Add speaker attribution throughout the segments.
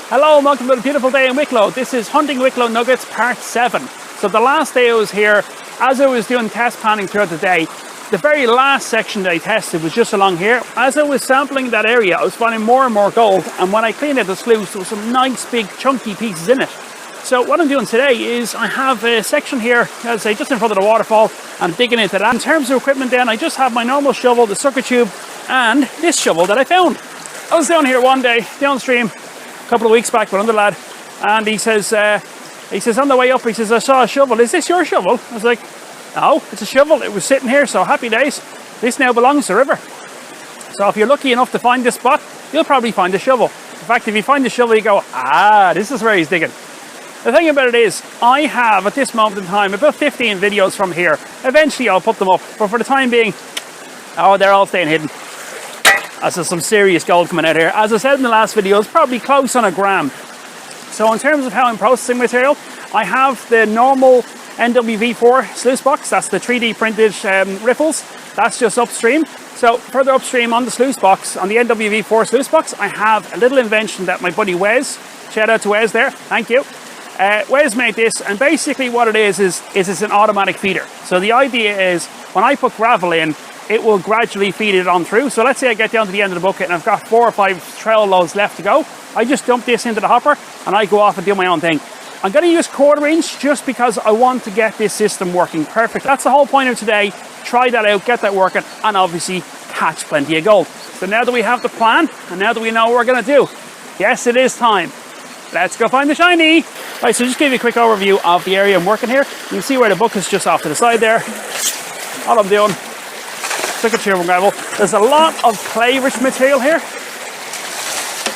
Speaker 1: Hello and welcome to a beautiful day in Wicklow. This is Hunting Wicklow Nuggets part 7. So the last day I was here, as I was doing test panning throughout the day, the very last section that I tested was just along here. As I was sampling that area, I was finding more and more gold, and when I cleaned out the sluice, there were some nice big chunky pieces in it. So what I'm doing today is I have a section here, as I say, just in front of the waterfall, and I'm digging into that. In terms of equipment then, I just have my normal shovel, the sucker tube, and this shovel that I found. I was down here one day, downstream, a couple of weeks back with another lad, and he says on the way up, he says, I saw a shovel. Is this your shovel? I was like, no, it's a shovel. It was sitting here, so happy days. This now belongs to the river. So if you're lucky enough to find this spot, you'll probably find a shovel. In fact, if you find the shovel, you go, this is where he's digging. The thing about it is, I have, at this moment in time, about 15 videos from here. Eventually, I'll put them up, but for the time being, they're all staying hidden. There's some serious gold coming out here. As I said in the last video, it's probably close on a gram. So in terms of how I'm processing material, I have the normal NWV4 sluice box. That's the 3D printed riffles. That's just upstream. So further upstream on the sluice box, on the NWV4 sluice box, I have a little invention that my buddy Wes, shout out to Wes there, thank you. Wes made this, and basically what it is it's an automatic feeder. So the idea is when I put gravel in, it will gradually feed it on through. So let's say I get down to the end of the bucket and I've got 4 or 5 trail loads left to go. I just dump this into the hopper and I go off and do my own thing. I'm going to use 1/4 inch just because I want to get this system working perfect. That's the whole point of today. Try that out, get that working, and obviously catch plenty of gold. So now that we have the plan and now that we know what we're going to do, yes, it is time. Let's go find the shiny. Right, so just give you a quick overview of the area I'm working here. You can see where the bucket's just off to the side there. All I'm doing, sucker tube and gravel. There's a lot of clay-rich material here.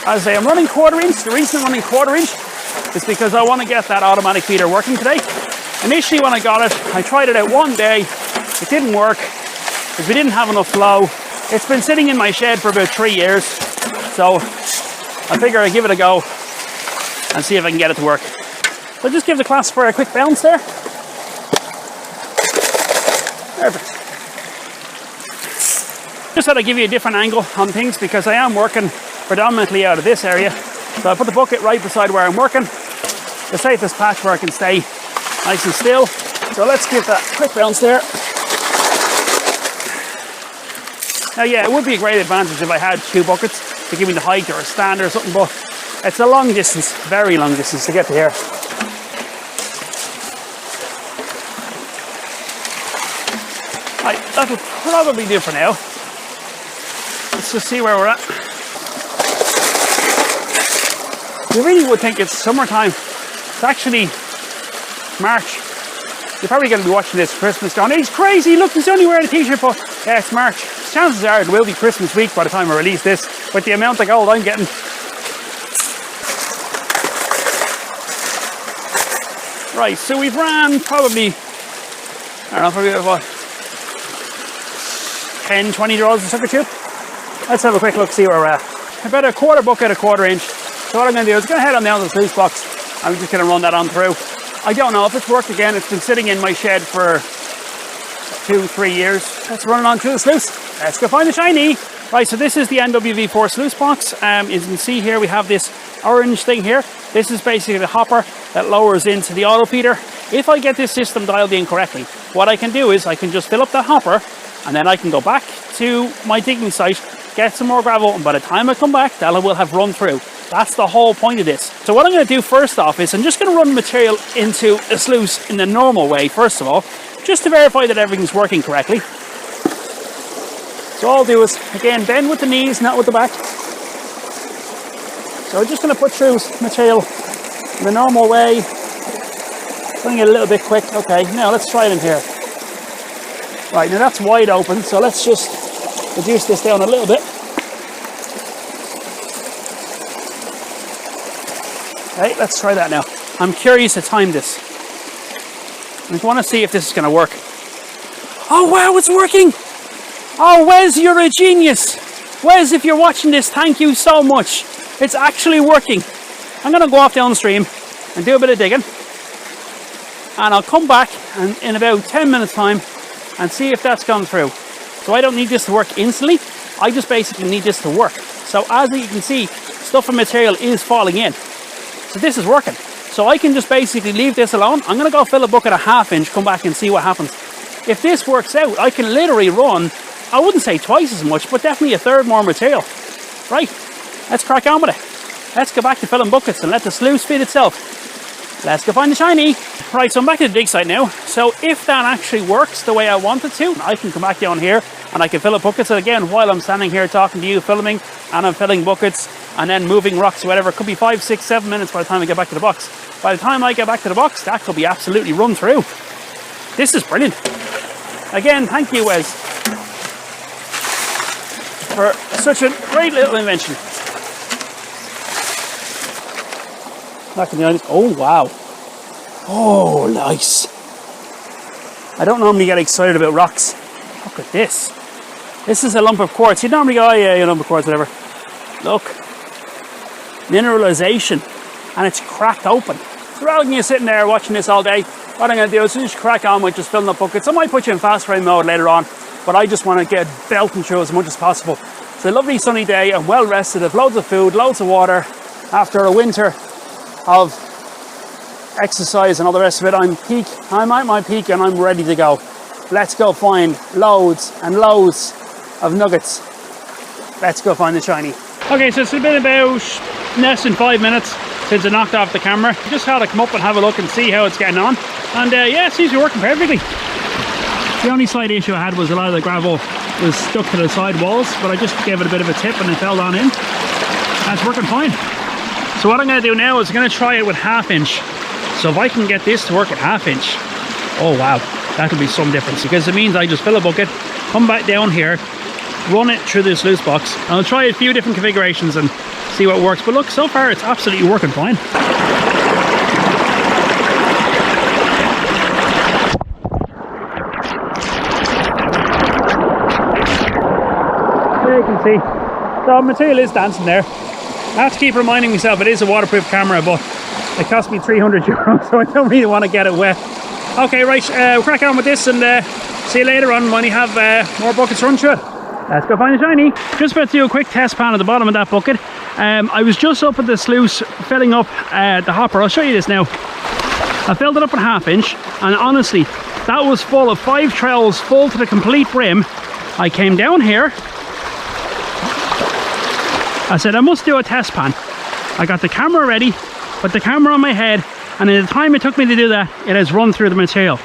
Speaker 1: As I am running 1/4 inch, the reason I'm running 1/4 inch is because I want to get that automatic feeder working today. Initially when I got it, I tried it out one day. It didn't work because we didn't have enough flow. It's been sitting in my shed for about 3 years. So I figure I'd give it a go and see if I can get it to work. So just give the classifier a quick bounce there. Perfect. Just thought I'd give you a different angle on things because I am working predominantly out of this area. So I put the bucket right beside where I'm working, the safest patch where I can stay nice and still. So let's give that a quick bounce there. Now yeah, it would be a great advantage if I had 2 buckets to give me the height or a stand or something, but it's a long distance, very long distance to get to here. Right, that'll probably do for now. Let's just see where we're at. You really would think it's summertime. It's actually March. You're probably going to be watching this Christmas going, he's crazy, look, he's only wearing a t-shirt, but yeah, it's March. Chances are it will be Christmas week by the time I release this, with the amount of gold I'm getting. Right, so we've ran probably, I don't know, probably about 10, 20 draws of sucker tube. Let's have a quick look, see where we're at. About a 1/4 bucket, a 1/4 inch. So what I'm going to do is I'm going to head on down to the sluice box. I'm just going to run that on through. I don't know if it's worked again. It's been sitting in my shed for 2-3 years. Let's run it on through the sluice. Let's go find the shiny. Right, so this is the NWV4 sluice box. As you can see here, we have this orange thing here. This is basically the hopper that lowers into the auto feeder. If I get this system dialed in correctly, what I can do is I can just fill up that hopper and then I can go back to my digging site, get some more gravel, and by the time I come back, that will have run through. That's the whole point of this. So what I'm going to do first off is I'm just going to run material into a sluice in the normal way, first of all, just to verify that everything's working correctly. So all I'll do is, again, bend with the knees, not with the back. So I'm just going to put through material in the normal way. Putting it a little bit quick. Okay, now let's try it in here. Right, now that's wide open, so let's just reduce this down a little bit. Okay, let's try that now. I'm curious to time this. I want to see if this is going to work. Oh wow, it's working! Oh Wes, you're a genius! Wes, if you're watching this, thank you so much. It's actually working. I'm going to go off downstream and do a bit of digging. And I'll come back in about 10 minutes time and see if that's gone through. So I don't need this to work instantly. I just basically need this to work. So as you can see, stuff and material is falling in. So this is working. So I can just basically leave this alone. I'm going to go fill a bucket a 1/2 inch, come back and see what happens. If this works out, I can literally run, I wouldn't say twice as much, but definitely a third more material. Right, let's crack on with it. Let's go back to filling buckets and let the sluice feed itself. Let's go find the shiny. Right, so I'm back at the dig site now. So if that actually works the way I want it to, I can come back down here and I can fill up buckets. And again, while I'm standing here talking to you, filming, and I'm filling buckets and then moving rocks or whatever, it could be 5, 6, 7 minutes by the time I get back to the box. By the time I get back to the box, that could be absolutely run through. This is brilliant. Again, thank you, Wes, for such a great little invention. Back in the island. Oh, wow. Oh, nice. I don't normally get excited about rocks. Look at this. This is a lump of quartz. You normally go, oh yeah, a lump of quartz, whatever. Look. Mineralization. And it's cracked open. So rather than you sitting there watching this all day, what I'm going to do is just crack on with just filling up buckets. I might put you in fast frame mode later on, but I just want to get belting through as much as possible. It's a lovely sunny day. I'm well rested. I've loads of food, loads of water. After a winter of exercise and all the rest of it, I'm at my peak and I'm ready to go. Let's go find loads and loads of nuggets. Let's go find the shiny. Okay, so it's been about less than 5 minutes since I knocked off the camera. Just had to come up and have a look and see how it's getting on. And yeah, it seems to be working perfectly. The only slight issue I had was a lot of the gravel was stuck to the side walls, but I just gave it a bit of a tip and it fell on in. That's working fine. So what I'm going to do now is I'm going to try it with 1/2 inch. So if I can get this to work with 1/2 inch, oh wow, that could be some difference, because it means I just fill a bucket, come back down here, run it through this sluice box. I'll try a few different configurations and see what works, but look, so far it's absolutely working fine. There you can see, the material is dancing there. I have to keep reminding myself it is a waterproof camera, but it cost me 300 euros, so I don't really want to get it wet. Okay, right, we'll crack on with this and see you later on when we have more buckets run through it. Let's go find the shiny. Just about to do a quick test pan at the bottom of that bucket. I was just up at the sluice filling up the hopper. I'll show you this now. I filled it up at 1/2 inch, and honestly, that was full of 5 trowels, full to the complete brim. I came down here. I said I must do a test pan. I got the camera ready, put the camera on my head, and in the time it took me to do that, it has run through the material.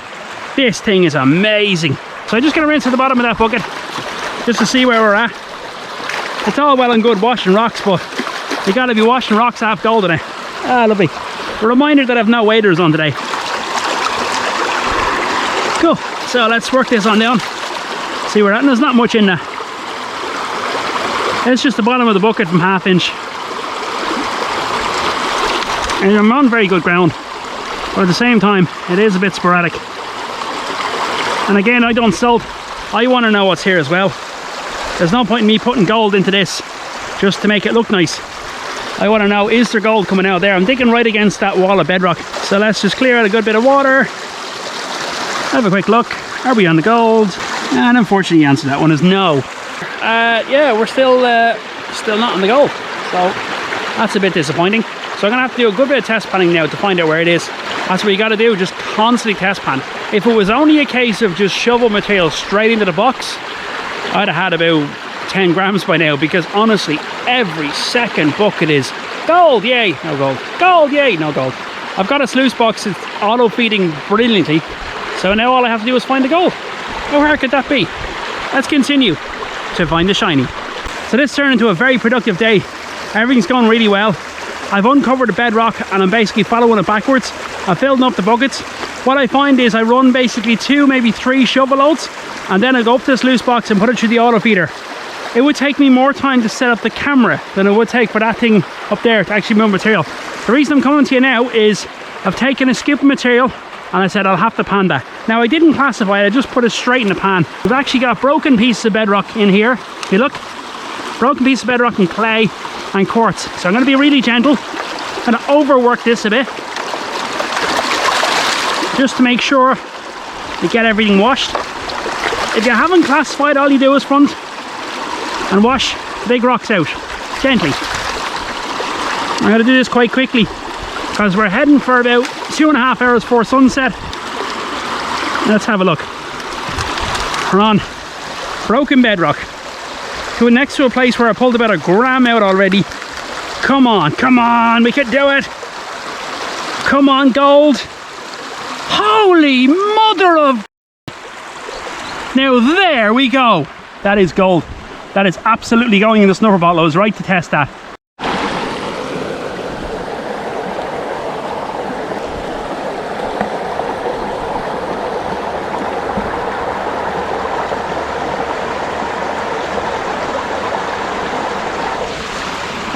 Speaker 1: This thing is amazing. So I'm just going to rinse at the bottom of that bucket just to see where we're at. It's all well and good washing rocks, but you got to be washing rocks half gold in it. Ah, lovely. A reminder that I have no waders on today. Cool. So let's work this on down. See where we're at. And there's not much in there. It's just the bottom of the bucket from 1/2 inch. And I'm on very good ground, but at the same time it is a bit sporadic. And again, I don't salt. I want to know what's here as well. There's no point in me putting gold into this just to make it look nice. I want to know, is there gold coming out there? I'm digging right against that wall of bedrock, so let's just clear out a good bit of water, have a quick look. Are we on the gold? And unfortunately the answer to that one is no. Yeah, we're still not on the gold, so that's a bit disappointing. So I'm going to have to do a good bit of test panning now to find out where it is. That's what you got to do, just constantly test pan. If it was only a case of just shovel material straight into the box, I'd have had about 10 grams by now, because honestly, every second bucket is gold, yay, no gold. Gold, yay, no gold. I've got a sluice box, it's auto-feeding brilliantly, so now all I have to do is find the gold. How hard could that be? Let's continue to find the shiny. So this turned into a very productive day. Everything's going really well. I've uncovered the bedrock and I'm basically following it backwards. I'm filling up the buckets. What I find is I run basically 2, maybe 3 shovel loads, and then I go up to the sluice box and put it through the auto feeder. It would take me more time to set up the camera than it would take for that thing up there to actually move material. The reason I'm coming to you now is I've taken a scoop of material and I said I'll have to pan that. Now I didn't classify it, I just put it straight in the pan. We've actually got broken pieces of bedrock in here. If you look, broken pieces of bedrock and clay and quartz. So I'm going to be really gentle, kind of overwork this a bit, just to make sure you get everything washed. If you haven't classified, all you do is front and wash the big rocks out gently. I'm going to do this quite quickly because we're heading for about 2.5 hours before sunset. Let's have a look. We're on broken bedrock, next to a place where I pulled about 1 gram out already. Come on, we can do it. Come on, gold. Holy mother of... Now there we go. That is gold. That is absolutely going in the snuffer bottle. I was right to test that.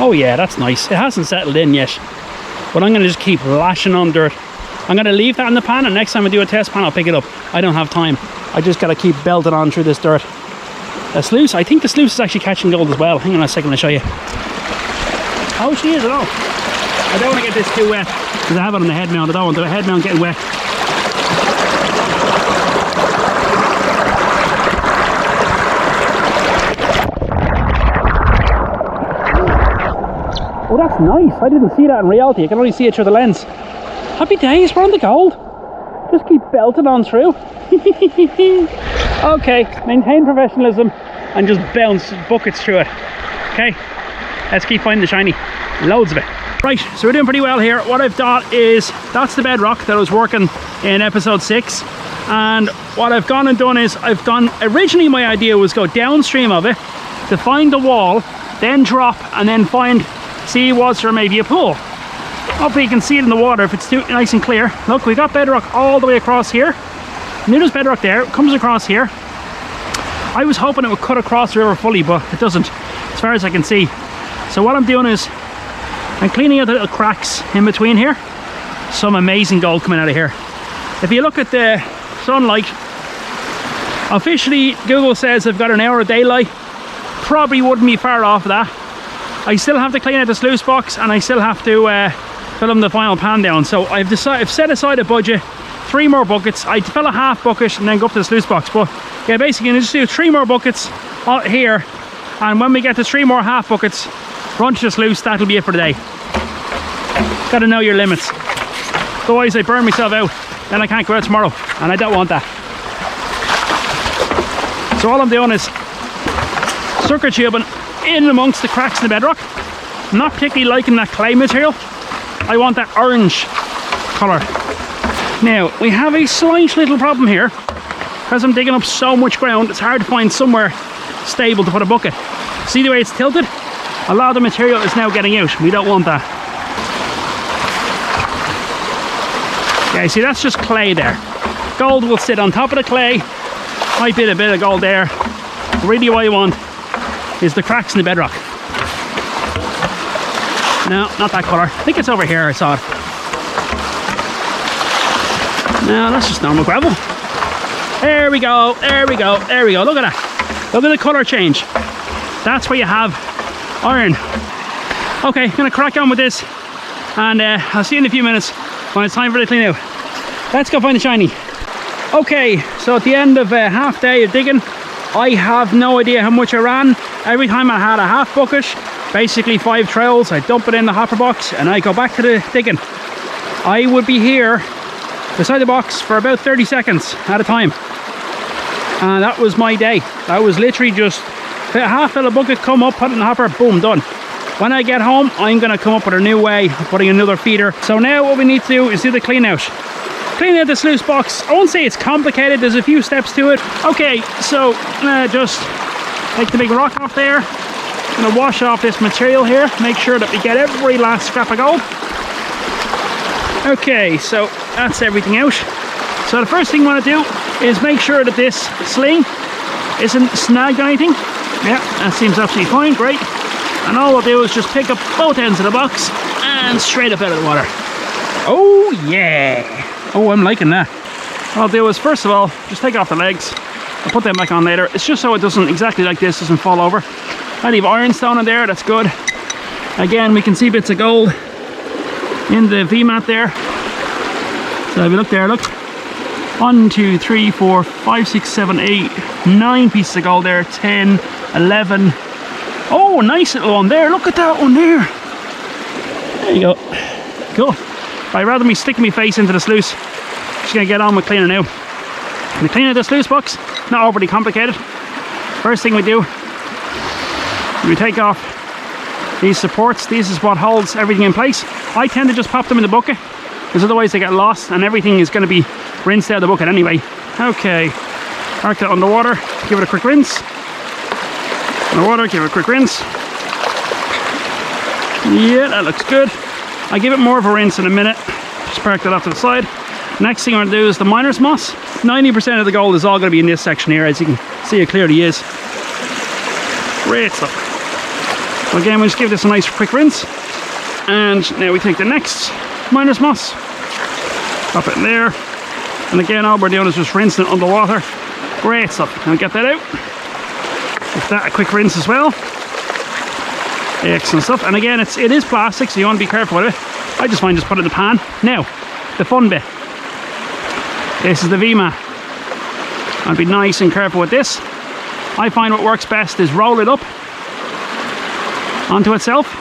Speaker 1: Oh yeah, that's nice. It hasn't settled in yet, but I'm going to just keep lashing on dirt. I'm going to leave that in the pan, and next time I do a test pan I'll pick it up. I don't have time. I just got to keep belting on through this dirt. The sluice, I think the sluice is actually catching gold as well. Hang on a second, I'll show you. Oh, she is, oh. I don't want to get this too wet because I have it on the head mount. I don't want the head mount getting wet. Oh, that's nice. I didn't see that in reality. I can only see it through the lens. Happy days, we're on the gold. Just keep belting on through. Okay, maintain professionalism and just bounce buckets through it. Okay, let's keep finding the shiny. Loads of it. Right, so we're doing pretty well here. What I've done is, that's the bedrock that I was working in episode 6. And what I've gone and done is, originally my idea was go downstream of it to find the wall, then drop, and then see was there maybe a pool. Hopefully you can see it in the water if it's too nice and clear. Look, we got bedrock all the way across here. And there's bedrock there, it comes across here. I was hoping it would cut across the river fully, but it doesn't, as far as I can see. So what I'm doing is, I'm cleaning out the little cracks in between here. Some amazing gold coming out of here. If you look at the sunlight, officially Google says I've got an hour of daylight. Probably wouldn't be far off of that. I still have to clean out the sluice box, and I still have to film the final pan down. So I've set aside a budget, 3 more buckets. I fill a half bucket and then go up to the sluice box. But yeah, basically I just do 3 more buckets out here, and when we get to 3 more half buckets, run to the sluice. That'll be it for the day. Got to know your limits. Otherwise I burn myself out. Then I can't go out tomorrow, and I don't want that. So all I'm doing is sucker tubing in amongst the cracks in the bedrock. I'm not particularly liking that clay material. I want that orange colour. Now, we have a slight little problem here. Because I'm digging up so much ground, it's hard to find somewhere stable to put a bucket. See the way it's tilted? A lot of the material is now getting out. We don't want that. Okay, see, that's just clay there. Gold will sit on top of the clay. Might be a bit of gold there. Really what I want is the cracks in the bedrock. No, not that colour. I think it's over here, I saw it. No, that's just normal gravel. There we go, there we go, there we go. Look at that. Look at the colour change. That's where you have iron. Okay, I'm going to crack on with this, and I'll see you in a few minutes when it's time for the clean out. Let's go find the shiny. Okay, so at the end of a half day of digging, I have no idea how much I ran. Every time I had a half bucket, basically 5 trowels, I dump it in the hopper box and I go back to the digging. I would be here beside the box for about 30 seconds at a time. And that was my day. That was literally just half fill a bucket, come up, put it in the hopper, boom, done. When I get home, I'm going to come up with a new way of putting another feeder. So now what we need to do is do the clean out. Clean out the sluice box. I won't say it's complicated, there's a few steps to it. Okay, so just take the big rock off there. I'm going to wash off this material here, make sure that we get every last scrap of gold. Okay, so that's everything out. So the first thing I want to do is make sure that this sling isn't snagged or anything. Yeah, that seems absolutely fine, great. And all we'll do is just pick up both ends of the box and straight up out of the water. Oh yeah! Oh, I'm liking that. What I'll do is, first of all, just take off the legs. I'll put them back on later. It's just so it doesn't, exactly like this, doesn't fall over. I leave ironstone in there, that's good. Again, we can see bits of gold in the V-mat there. So if you look there, look. 1, 2, 3, 4, 5, 6, 7, 8, 9 pieces of gold there. 10, 11. Oh, nice little one there. Look at that one there. There you go. Cool. Right, rather than me sticking my face into the sluice, just gonna get on with cleaning now. We clean out the sluice box, not overly complicated. First thing we do, we take off these supports. This is what holds everything in place. I tend to just pop them in the bucket, because otherwise they get lost and everything is going to be rinsed out of the bucket anyway. Okay, park that underwater, give it a quick rinse. Underwater, give it a quick rinse. Yeah, that looks good. I give it more of a rinse in a minute. Just park that off to the side. Next thing I'm going to do is the miner's moss. 90% of the gold is all going to be in this section here, as you can see it clearly is. Great stuff. So again, we'll just give this a nice quick rinse. And now we take the next miner's moss, drop it in there. And again, all we're doing is just rinsing it underwater. Great stuff. Can we get that out? Give that a quick rinse as well. Excellent stuff. And again, it is plastic, so you want to be careful with it. I just find just put it in the pan. Now, the fun bit. This is the V-mat. I'll be nice and careful with this. I find what works best is roll it up onto itself.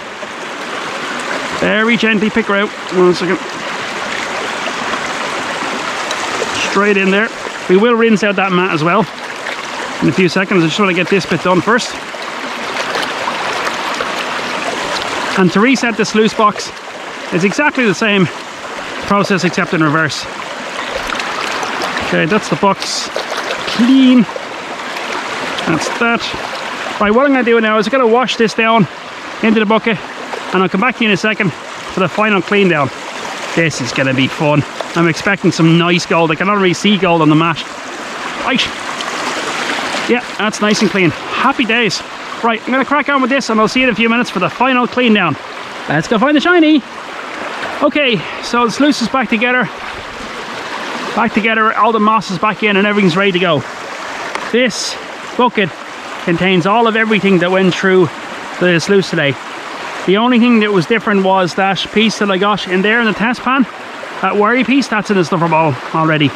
Speaker 1: Very gently pick her out. 1 second. Straight in there. We will rinse out that mat as well in a few seconds. I just want to get this bit done first. And to reset the sluice box, it's exactly the same process except in reverse. Okay, that's the box clean. That's that. Right, what I'm going to do now is I'm going to wash this down into the bucket, and I'll come back to you in a second for the final clean down. This is going to be fun. I'm expecting some nice gold. I can already see gold on the mat. Right. Yeah, that's nice and clean. Happy days. Right, I'm going to crack on with this and I'll see you in a few minutes for the final clean down. Let's go find the shiny. Okay, so the sluice is back together. Back together, all the moss is back in and everything's ready to go. This bucket contains all of everything that went through the sluice today. The only thing that was different was that piece that I got in there in the test pan. That wiry piece, that's in the snuffer bowl already.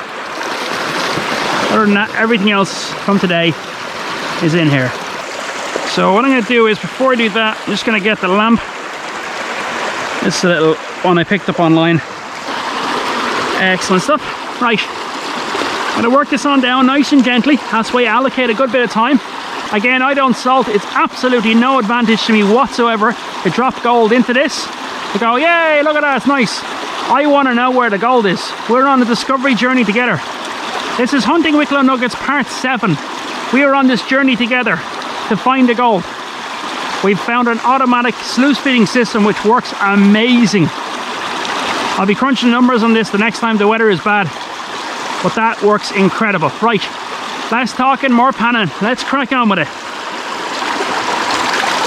Speaker 1: Other than that, everything else from today is in here. So what I'm going to do is, before I do that, I'm just going to get the lamp. This is a little one I picked up online. Excellent stuff. Right, I'm going to work this on down nice and gently. That's why I allocate a good bit of time. Again, I don't salt. It's absolutely no advantage to me whatsoever to drop gold into this. To go, yay, look at that, it's nice. I want to know where the gold is. We're on a discovery journey together. This is Hunting Wicklow Nuggets Part 7. We are on this journey together to find the gold. We've found an automatic sluice feeding system which works amazing. I'll be crunching numbers on this the next time the weather is bad, but that works incredible. Right, less talking, more panning. Let's crack on with it.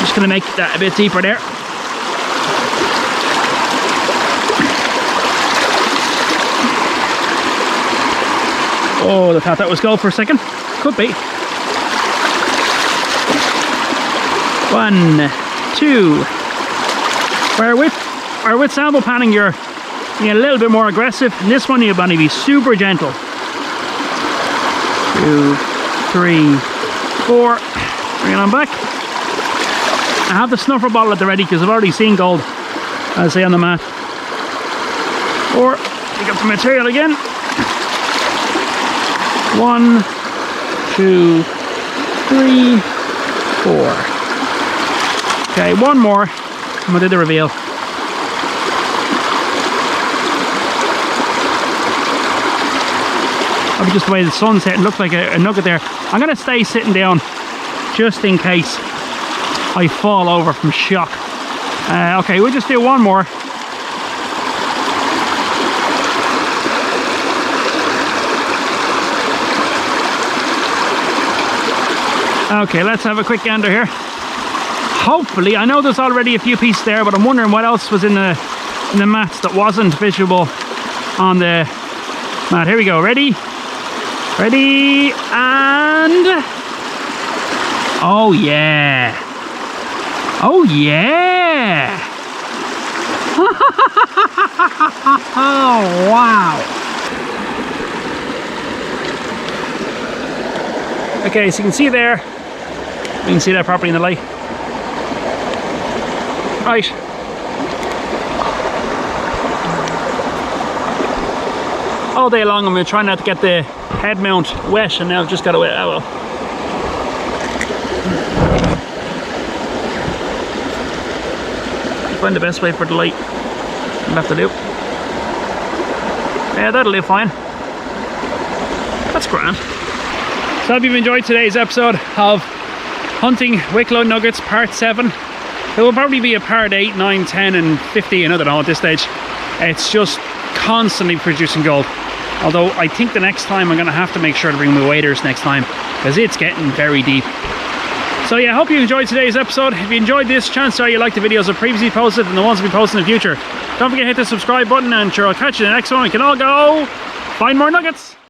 Speaker 1: Just going to make that a bit deeper there. Oh, I thought that was gold for a second. Could be. 1, 2. Where with sample panning, you're a little bit more aggressive. In this one, you're going to be super gentle. 2, 3, 4. Bring it on back. I have the snuffer bottle at the ready because I've already seen gold, as I say on the mat. 4. Pick up the material again. 1, 2, 3, 4. Okay, one more, and we'll do the reveal. Probably just the way the sun's hitting, looked like a nugget there. I'm going to stay sitting down just in case I fall over from shock. Okay, we'll just do one more. Okay, let's have a quick gander here. Hopefully, I know there's already a few pieces there, but I'm wondering what else was in the mats that wasn't visible on the mat. Here we go. Ready? Ready, and... Oh, yeah. Oh, yeah. Oh, wow. Okay, so you can see there. You can see that properly in the light. Right. all day long. I'm going to try not to get the head mount wet, and now I've just got it wet. Oh well. Find the best way for the light. I'll have to do. Yeah, that'll do fine. That's grand. So I hope you've enjoyed today's episode of Hunting Wicklow Nuggets Part 7. There will probably be a Part 8, 9, 10 and 50, I don't know at this stage. It's just constantly producing gold. Although I think the next time I'm going to have to make sure to bring my waders next time, because it's getting very deep. So yeah, I hope you enjoyed today's episode. If you enjoyed this, chances are you like the videos I've previously posted and the ones I'll be posting in the future. Don't forget to hit the subscribe button, and sure, I'll catch you in the next one. We can all go find more nuggets.